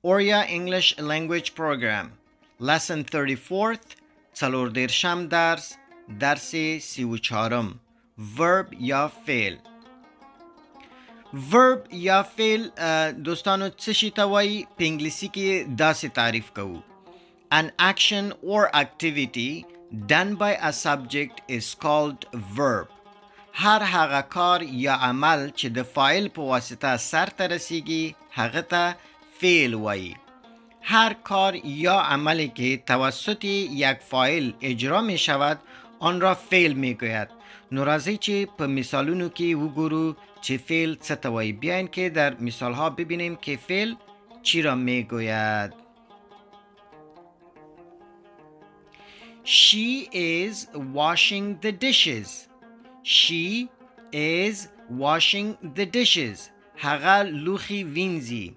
Oria English Language Program Lesson 34th څلوردېرشم درس 34 Verb یا فعل. verb یا فعل دوستانو څه شي ته وایي؟ په انګلیسي کې داسې تعریف کوو: An action or activity done by a subject is called verb. هر هغه کار یا عمل چې د فاعل په واسطه سرته رسیږي هغه ته فعل وایي. هر کار یا عملی که توسط یک فاعل اجرا می شود آن را فعل می گوید. نو راځئ چې په مثالونو کې وګورو چې فعل څه ته وایي. بیاین که در مثال ها ببینیم که فعل چی را می گوید. She is washing the dishes. She is washing the dishes. هغه لوښي وینځي.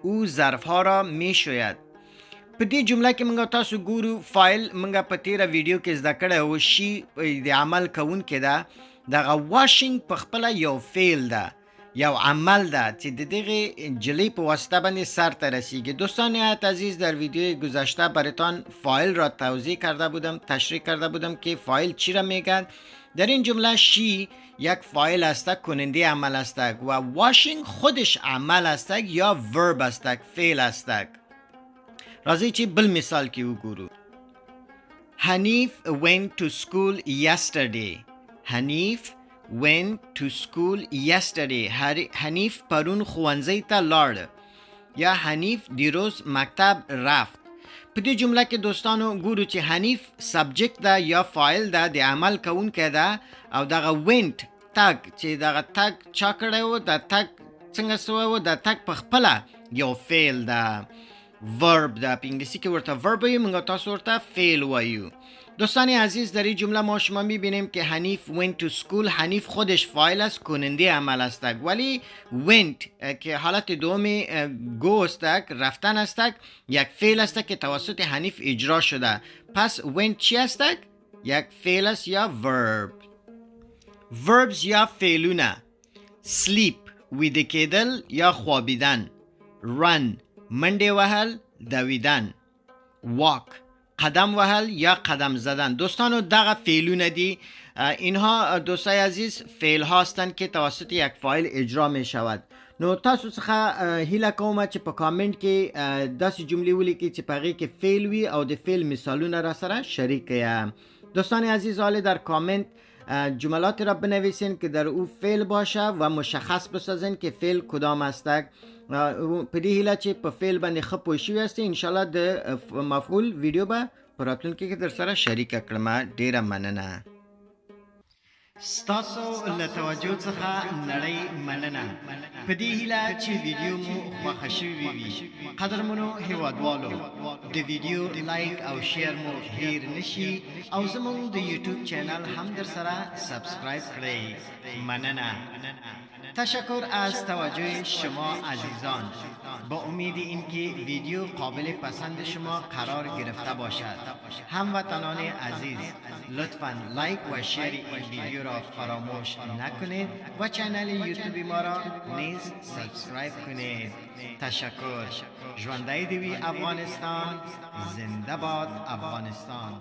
او ظرف ها را می شوید. په دې جمله کې موږ تاسو ګورو فاعل موږ په تیره ویډیو کې زده کړی و. شي د عمل کوونکی ده. دغه واشنګ په خپله یو فعل ده، یو عمل ده چې د دغه جلی په واسطه باندې سر ته رسیږي. دوستان نهایت عزیز، در ویدیوی گذشته براتان فاعل را توضیح کرده بودم، تشریح کرده بودم که فاعل چی را میگن. در این جمله شی یک فاعل است، کننده عمل است و واشنگ خودش عمل است یا ورب است، فعل است. راځئ چې بل مثال کې وګورو. Hanif went to school yesterday. Hanif went to school yesterday. حنیف پرون ښوونځي ته لاړ یا حنیف دیروز مکتب رفت. په دې جمله کې دوستانو ګورو چې حنیف سبجیکت ده یا فاعل ده، د عمل کوونکی ده، او دغه went تګ چې دغه تګ چا کړی و، د تګ څنګه سوی و، د تګ په خپله یو فعل ده، ورب ده. په انګلیسي کې ورته ورب وایو، موږ تاسو ورته فعل وایو. دوستان عزیز، در این جمله ما شما میبینیم که حنیف went to school. حنیف خودش فاعل است، کننده عمل است، ولی went که حالت دوم گو است، رفتن است، یک فعل است که توسط حنیف اجرا شده. پس went چی است؟ یک فعل است یا verb. verbs یا فعلونه: sleep ویده کېدل یا خوابیدن، run منډه وهل دویدن، walk قدم وهل یا قدم زدن. دوستانو دغه فعلونه دي. اینها دوستای عزیز فعل هستند که توسط یک فاعل اجرا می شود. نو تاسو څخه هیله کوم چې په کامنت کې داسې جملې ولیکئ چې په هغې کې فعل وي او د فعل مثالونه را سره شریک کړئ. دوستان عزیز، حالا در کامنت جملات را بنویسین که در او فعل باشه و مشخص بسازین که فعل کدام است. په دې هیله چې په فعل باندې ښه پوه شوي یاستئ. انشاءالله د مفعول ویډیو به په راتلونکي کې در سره شریکه کړم. ډیره مننه. ستاسو له توجه څخه نړۍ مننه. په دې هیله چې ویډیو مو خوښه شوې وي. قدرمنو هیوادوالو، د ویډیو لایک او شیر مو هیر نشي او زموږ د یوټیوب چینل هم در سره سبسکرایب کړئ. مننه. تشکر از توجه شما عزیزان. با امید اینکه ویدیو قابل پسند شما قرار گرفته باشد. هموطنان عزیز، لطفاً لایک و شیر این ویدیو را فراموش نکنید و چینل یوتیوب ما را نیز سابسکرایب کنید. تشکر. ژوندی دوی افغانستان. زنده باد افغانستان.